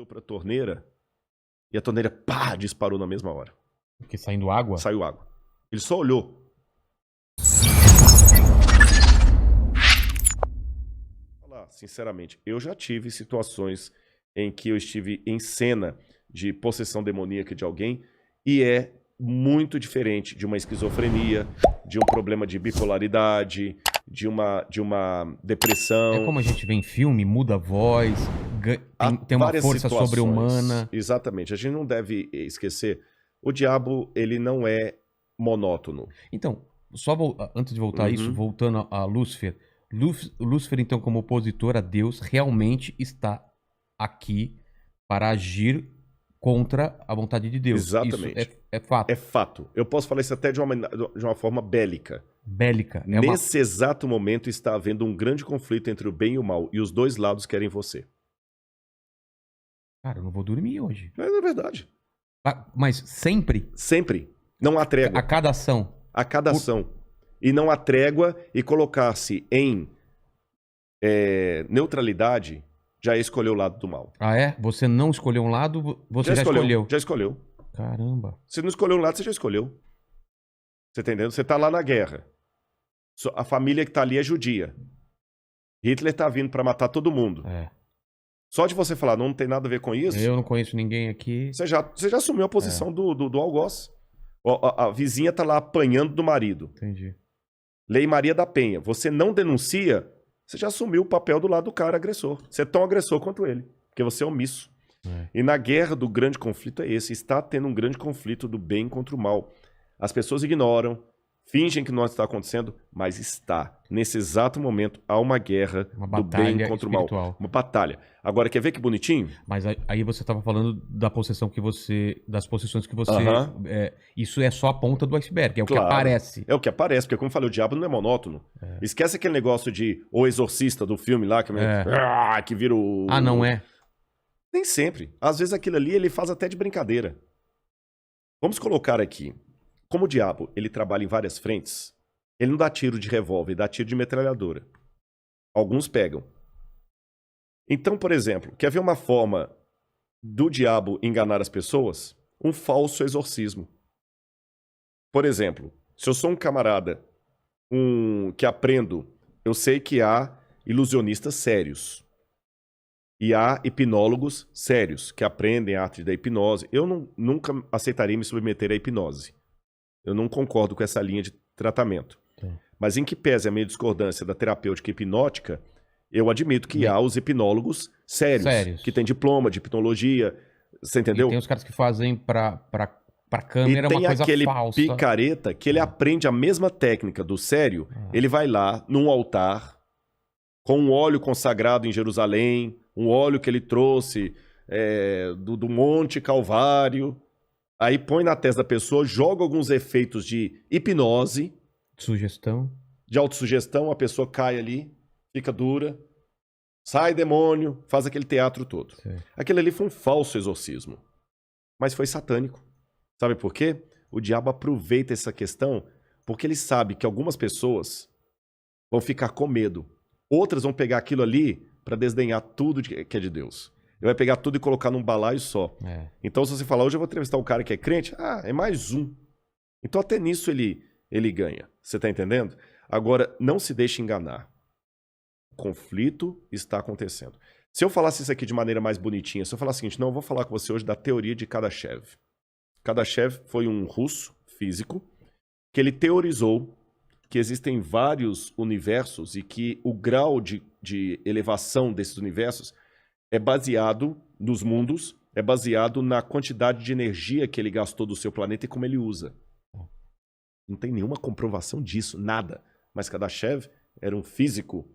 pra torneira e a torneira, pá, disparou na mesma hora. Porque saindo água? Saiu água. Ele só olhou. Vou falar, sinceramente, eu já tive situações em que eu estive em cena de possessão demoníaca de alguém e é muito diferente de uma esquizofrenia, de um problema de bipolaridade, de uma depressão. É como a gente vê em filme, muda a voz, tem uma força sobre-humana. Exatamente. A gente não deve esquecer, o diabo, ele não é monótono. Então, só antes de voltar a isso, voltando a Lúcifer. Lúcifer, então, como opositor a Deus, realmente está aqui para agir contra a vontade de Deus. Exatamente. Isso é fato. É fato. Eu posso falar isso até de uma forma bélica. Bélica. Nesse exato momento está havendo um grande conflito entre o bem e o mal. E os dois lados querem você. Cara, eu não vou dormir hoje. É verdade. Mas sempre? Sempre. Não há trégua. A cada ação. A cada ação. E não há trégua e colocar-se em neutralidade já escolheu o lado do mal. Ah, é? Você não escolheu um lado, você já escolheu. Já escolheu. Caramba. Você não escolheu um lado, você já escolheu. Você tá entendendo? Você tá lá na guerra. A família que tá ali é judia. Hitler tá vindo pra matar todo mundo. É. Só de você falar, não tem nada a ver com isso. Eu não conheço ninguém aqui. Você já assumiu a posição do algoz. A vizinha tá lá apanhando do marido. Entendi. Lei Maria da Penha. Você não denuncia, você já assumiu o papel do lado do cara agressor. Você é tão agressor quanto ele. Porque você é omisso. E na guerra do grande conflito é esse. Está tendo um grande conflito do bem contra o mal. As pessoas ignoram, fingem que não está acontecendo, mas está. Nesse exato momento, há uma guerra do bem contra o mal. Uma batalha. Agora, quer ver que bonitinho? Mas aí você estava falando da possessão que você... Das possessões que você... isso é só a ponta do iceberg, é o que aparece. É o que aparece, porque como eu falei, o diabo não é monótono. Esquece aquele negócio de O Exorcista do filme lá, que vira o... Ah, não é? Nem sempre. Às vezes aquilo ali ele faz até de brincadeira. Vamos colocar aqui. Como o diabo ele trabalha em várias frentes, ele não dá tiro de revólver, ele dá tiro de metralhadora. Alguns pegam. Então, por exemplo, quer ver uma forma do diabo enganar as pessoas? Um falso exorcismo. Por exemplo, se eu sou um camarada que aprendo, eu sei que há ilusionistas sérios. E há hipnólogos sérios que aprendem a arte da hipnose. Eu nunca aceitaria me submeter à hipnose. Eu não concordo com essa linha de tratamento. Mas em que pese a minha discordância da terapêutica hipnótica, eu admito que há os hipnólogos sérios. Que têm diploma de hipnologia. Você entendeu? E tem os caras que fazem pra câmera uma coisa falsa. E tem aquele picareta que ele aprende a mesma técnica do sério. Ele vai lá num altar com um óleo consagrado em Jerusalém, um óleo que ele trouxe do Monte Calvário. Aí põe na testa da pessoa, joga alguns efeitos de hipnose. Sugestão. De autossugestão, a pessoa cai ali, fica dura. Sai demônio, faz aquele teatro todo. Sim. Aquele ali foi um falso exorcismo. Mas foi satânico. Sabe por quê? O diabo aproveita essa questão porque ele sabe que algumas pessoas vão ficar com medo. Outras vão pegar aquilo ali para desdenhar tudo que é de Deus. Ele vai pegar tudo e colocar num balaio só. Então, se você falar, hoje eu vou entrevistar um cara que é crente, é mais um. Então, até nisso ele ganha. Você tá entendendo? Agora, não se deixe enganar. O conflito está acontecendo. Se eu falasse isso aqui de maneira mais bonitinha, se eu falar o seguinte, não, eu vou falar com você hoje da teoria de Kardashev. Kardashev foi um russo físico que ele teorizou que existem vários universos e que o grau de elevação desses universos é baseado nos mundos, é baseado na quantidade de energia que ele gastou do seu planeta e como ele usa. Não tem nenhuma comprovação disso, nada. Mas Kardashev era um físico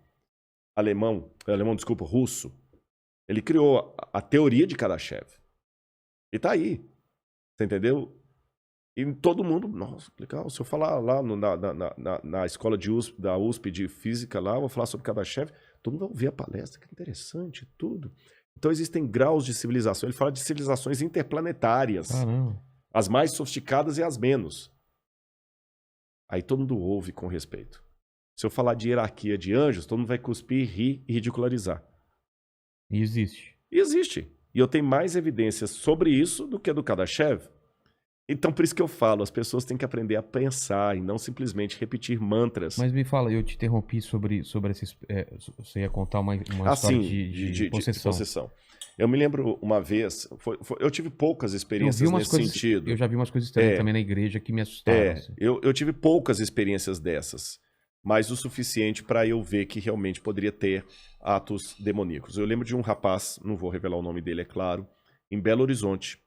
russo. Ele criou a teoria de Kardashev. E tá aí. Você entendeu? E todo mundo, nossa, legal, se eu falar lá na escola da USP de física lá, eu vou falar sobre Kardashev, todo mundo vai ouvir a palestra, que interessante, tudo. Então existem graus de civilização, ele fala de civilizações interplanetárias, as mais sofisticadas e as menos. Aí todo mundo ouve com respeito. Se eu falar de hierarquia de anjos, todo mundo vai cuspir, rir e ridicularizar. E existe. E existe. E eu tenho mais evidências sobre isso do que a do Kardashev. Então, por isso que eu falo, as pessoas têm que aprender a pensar e não simplesmente repetir mantras. Mas me fala, eu te interrompi sobre esses... você ia contar uma história de possessão. Eu me lembro uma vez, eu tive poucas experiências nesse sentido. Eu já vi umas coisas estranhas também na igreja que me assustaram. Assim. Eu tive poucas experiências dessas, mas o suficiente para eu ver que realmente poderia ter atos demoníacos. Eu lembro de um rapaz, não vou revelar o nome dele, é claro, em Belo Horizonte,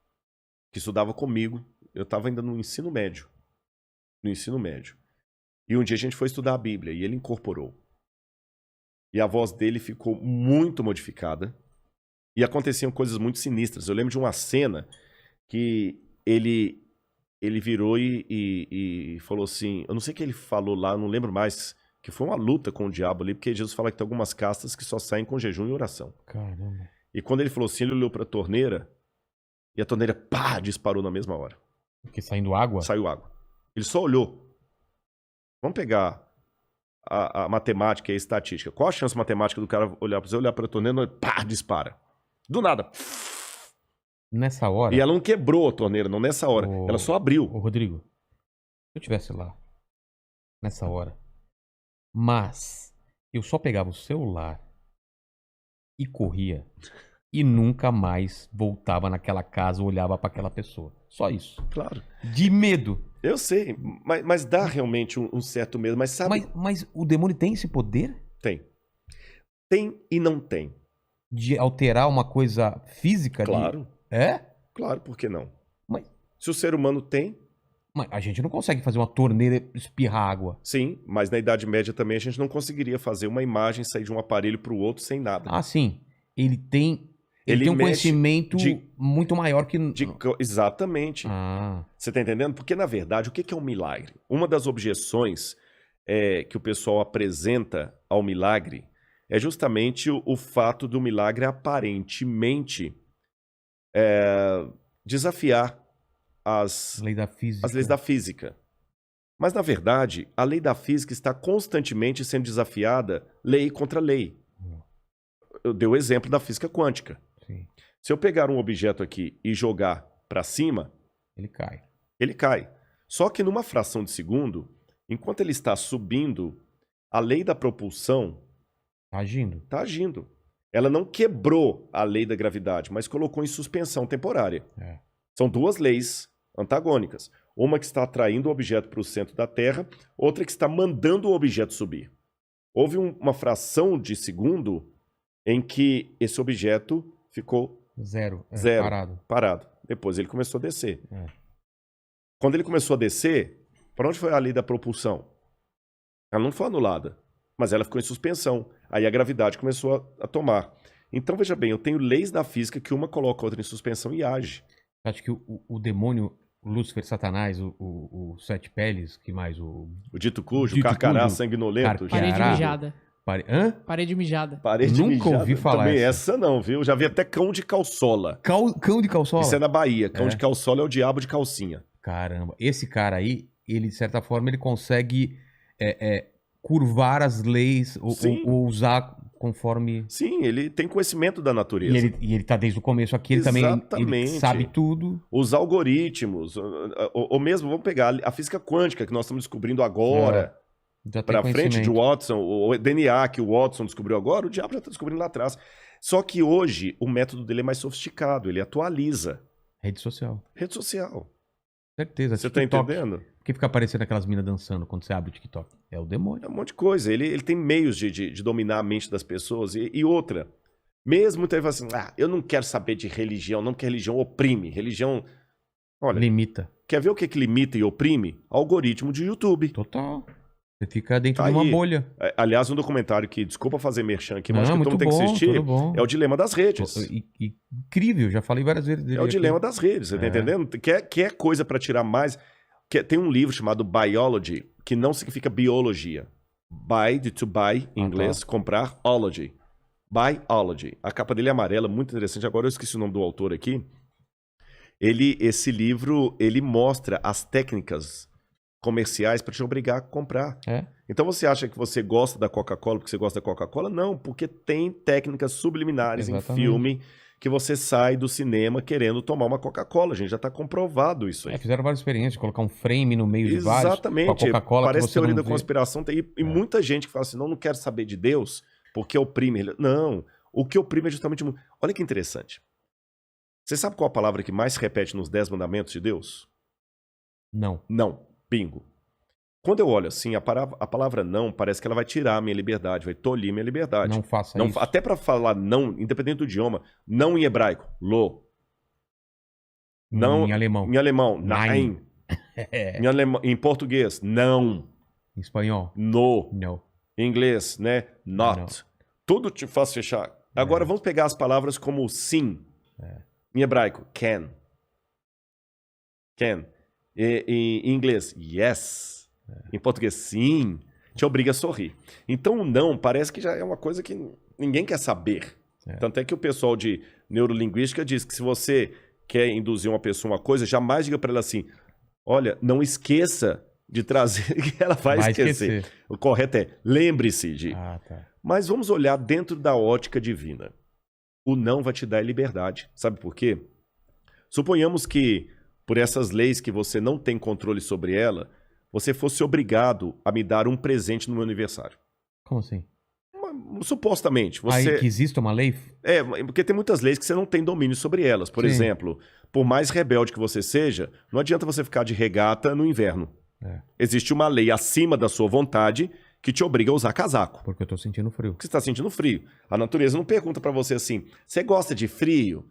que estudava comigo. Eu estava ainda no ensino médio. E um dia a gente foi estudar a Bíblia e ele incorporou. E a voz dele ficou muito modificada. E aconteciam coisas muito sinistras. Eu lembro de uma cena que ele virou e falou assim... Eu não sei o que ele falou lá, não lembro mais. Que foi uma luta com o diabo ali, porque Jesus fala que tem algumas castas que só saem com jejum e oração. Caramba. E quando ele falou assim, ele olhou para a torneira e a torneira, pá, disparou na mesma hora. Porque saindo água? Saiu água. Ele só olhou. Vamos pegar a matemática e a estatística. Qual a chance matemática do cara olhar para a torneira e pá, dispara? Do nada. Nessa hora? E ela não quebrou a torneira, não nessa hora. Ela só abriu. Ô, Rodrigo, se eu estivesse lá, nessa hora, mas eu só pegava o celular e corria e nunca mais voltava naquela casa ou olhava para aquela pessoa. Só isso. Claro. De medo. Eu sei, mas dá realmente um certo medo. Mas sabe... Mas o demônio tem esse poder? Tem. Tem e não tem. De alterar uma coisa física? Claro. É? Claro, por que não? Mas... Se o ser humano tem... Mas a gente não consegue fazer uma torneira espirrar água. Sim, mas na Idade Média também a gente não conseguiria fazer uma imagem sair de um aparelho para o outro sem nada. Ah, sim. Ele tem um conhecimento muito maior que... Exatamente. Você tá entendendo? Porque, na verdade, o que é um milagre? Uma das objeções que o pessoal apresenta ao milagre é justamente o fato do milagre aparentemente desafiar as leis da física. Mas, na verdade, a lei da física está constantemente sendo desafiada lei contra lei. Eu dei o exemplo da física quântica. Sim. Se eu pegar um objeto aqui e jogar para cima... Ele cai. Só que numa fração de segundo, enquanto ele está subindo, a lei da propulsão... Está agindo. Ela não quebrou a lei da gravidade, mas colocou em suspensão temporária. São duas leis antagônicas. Uma que está atraindo o objeto para o centro da Terra, outra que está mandando o objeto subir. Houve uma fração de segundo em que esse objeto ficou zero, parado. Depois ele começou a descer. Quando ele começou a descer, para onde foi a lei da propulsão? Ela não foi anulada, mas ela ficou em suspensão. Aí a gravidade começou a tomar. Então, veja bem, eu tenho leis da física que uma coloca a outra em suspensão e age. Acho que o demônio, Lúcifer, Satanás, o Sete Peles, que mais? O dito cujo, o Carcará, sanguinolento. Parede mijada. Hã? Parede mijada. Nunca ouvi falar também essa não, viu? Já vi até cão de calçola. Cão de calçola? Isso é na Bahia. Cão de calçola é o diabo de calcinha. Caramba. Esse cara aí, ele, de certa forma, ele consegue curvar as leis ou usar conforme... Sim, ele tem conhecimento da natureza. E ele tá desde o começo aqui, ele também sabe tudo. Os algoritmos, ou mesmo, vamos pegar a física quântica que nós estamos descobrindo agora... Para frente de Watson, o DNA que o Watson descobriu agora, o diabo já está descobrindo lá atrás. Só que hoje o método dele é mais sofisticado, ele atualiza. Rede social. Certeza. Você está entendendo? Por que fica aparecendo aquelas minas dançando quando você abre o TikTok? É o demônio. É um monte de coisa. Ele tem meios de dominar a mente das pessoas. E outra, mesmo muita gente fala assim, eu não quero saber de religião, não, porque religião oprime. Religião, olha... Limita. Quer ver o que limita e oprime? Algoritmo de YouTube. Total. Você fica dentro de uma bolha. Aliás, um documentário que, desculpa fazer merchan aqui, mas que todo mundo tem que assistir, é o Dilema das Redes. Incrível, já falei várias vezes dele. É o Dilema das Redes, você tá entendendo? Quer coisa para tirar mais... Tem um livro chamado Biology, que não significa biologia. Buy, to buy, em inglês, comprar, ology. Biology. A capa dele é amarela, muito interessante. Agora eu esqueci o nome do autor aqui. Esse livro, ele mostra as técnicas comerciais para te obrigar a comprar. Então você acha que você gosta da Coca-Cola porque você gosta da Coca-Cola? Não, porque tem técnicas subliminares em filme que você sai do cinema querendo tomar uma Coca-Cola. A gente já está comprovado isso aí. Fizeram várias experiências, colocar um frame no meio de vários. Exatamente. Com a Coca-Cola Parece que você teoria não da vê. conspiração. E muita gente que fala assim, não quero saber de Deus porque oprime ele. Não, o que oprime é justamente... Olha que interessante. Você sabe qual a palavra que mais se repete nos 10 mandamentos de Deus? Não. Não. Bingo. Quando eu olho assim, a palavra não parece que ela vai tirar a minha liberdade, vai tolir minha liberdade. Não faça não, isso. Até para falar não, independente do idioma, não em hebraico, lo. Não, em alemão. Em alemão, nein. Em português, não. Em espanhol, no. no. Em inglês, né? Not. Não. Tudo te faz fechar. Agora vamos pegar as palavras como sim. Em hebraico, can. Can. Em inglês, yes. Em português, sim, te obriga a sorrir. Então o não parece que já é uma coisa que ninguém quer saber. Tanto é que o pessoal de neurolinguística diz que se você quer induzir uma pessoa a uma coisa, jamais diga para ela assim, olha, não esqueça de trazer, que ela vai esquecer. O correto é, lembre-se de. Tá. Mas vamos olhar dentro da ótica divina. O não vai te dar liberdade. Sabe por quê? Suponhamos que, por essas leis que você não tem controle sobre ela, você fosse obrigado a me dar um presente no meu aniversário. Como assim? Supostamente. Aí que existe uma lei? Porque tem muitas leis que você não tem domínio sobre elas. Por exemplo, por mais rebelde que você seja, não adianta você ficar de regata no inverno. Existe uma lei acima da sua vontade que te obriga a usar casaco. Porque eu tô sentindo frio. Porque você está sentindo frio. A natureza não pergunta para você assim, você gosta de frio?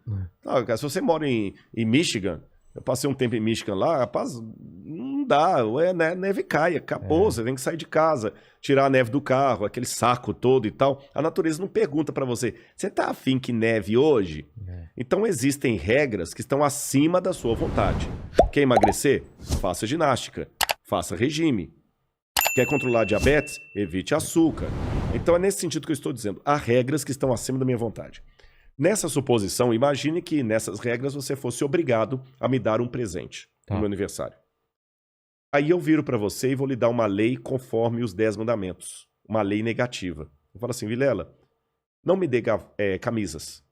Não, se você mora em Michigan... Eu passei um tempo em Michigan lá, rapaz, não dá, neve cai, acabou, você tem que sair de casa, tirar a neve do carro, aquele saco todo e tal. A natureza não pergunta pra você, você tá afim que neve hoje? Então existem regras que estão acima da sua vontade. Quer emagrecer? Faça ginástica, faça regime. Quer controlar a diabetes? Evite açúcar. Então é nesse sentido que eu estou dizendo, há regras que estão acima da minha vontade. Nessa suposição, imagine que nessas regras você fosse obrigado a me dar um presente no meu aniversário. Aí eu viro para você e vou lhe dar uma lei conforme os 10 mandamentos. Uma lei negativa. Eu falo assim, Vilela, não me dê camisas.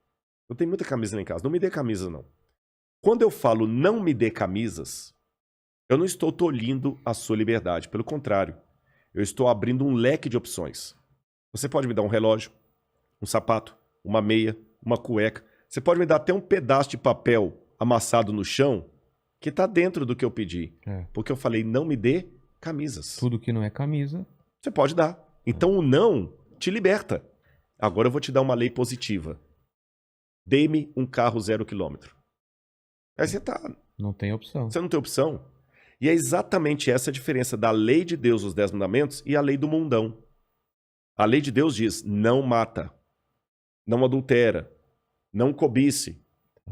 Eu tenho muita camisa lá em casa. Não me dê camisas, não. Quando eu falo não me dê camisas, eu não estou tolhindo a sua liberdade. Pelo contrário, eu estou abrindo um leque de opções. Você pode me dar um relógio, um sapato, uma meia, uma cueca. Você pode me dar até um pedaço de papel amassado no chão que está dentro do que eu pedi. Porque eu falei, não me dê camisas. Tudo que não é camisa. Você pode dar. Então o não te liberta. Agora eu vou te dar uma lei positiva. Dê-me um carro 0 km. Aí você tá... Não tem opção. Você não tem opção. E é exatamente essa a diferença da lei de Deus, os 10 mandamentos, e a lei do mundão. A lei de Deus diz, não mata. Não adultera, não cobice.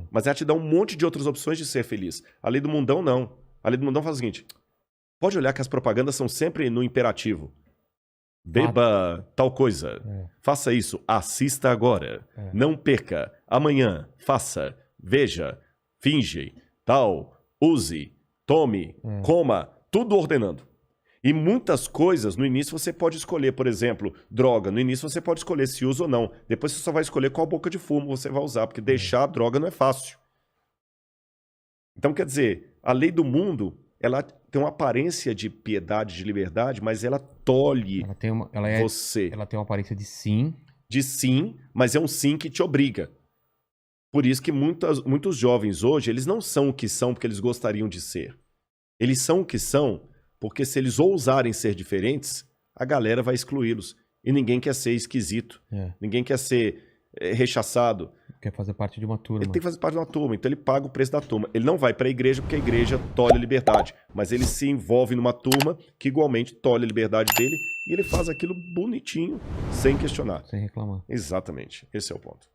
Mas ela te dá um monte de outras opções de ser feliz. A lei do mundão, não. A lei do mundão faz o seguinte, pode olhar que as propagandas são sempre no imperativo. Beba tal coisa, faça isso, assista agora, não perca, amanhã, faça, veja, finge, tal, use, tome, coma, tudo ordenando. E muitas coisas, no início você pode escolher, por exemplo, droga. No início você pode escolher se usa ou não. Depois você só vai escolher qual boca de fumo você vai usar, porque deixar a droga não é fácil. Então, quer dizer, a lei do mundo, ela tem uma aparência de piedade, de liberdade, mas ela tolhe você. Ela tem uma aparência de sim. De sim, mas é um sim que te obriga. Por isso que muitos jovens hoje, eles não são o que são porque eles gostariam de ser. Eles são o que são porque se eles ousarem ser diferentes, a galera vai excluí-los. E ninguém quer ser esquisito. Ninguém quer ser rechaçado. Quer fazer parte de uma turma. Ele tem que fazer parte de uma turma, então ele paga o preço da turma. Ele não vai para a igreja porque a igreja tolhe a liberdade. Mas ele se envolve numa turma que igualmente tolhe a liberdade dele e ele faz aquilo bonitinho, sem questionar. Sem reclamar. Exatamente. Esse é o ponto.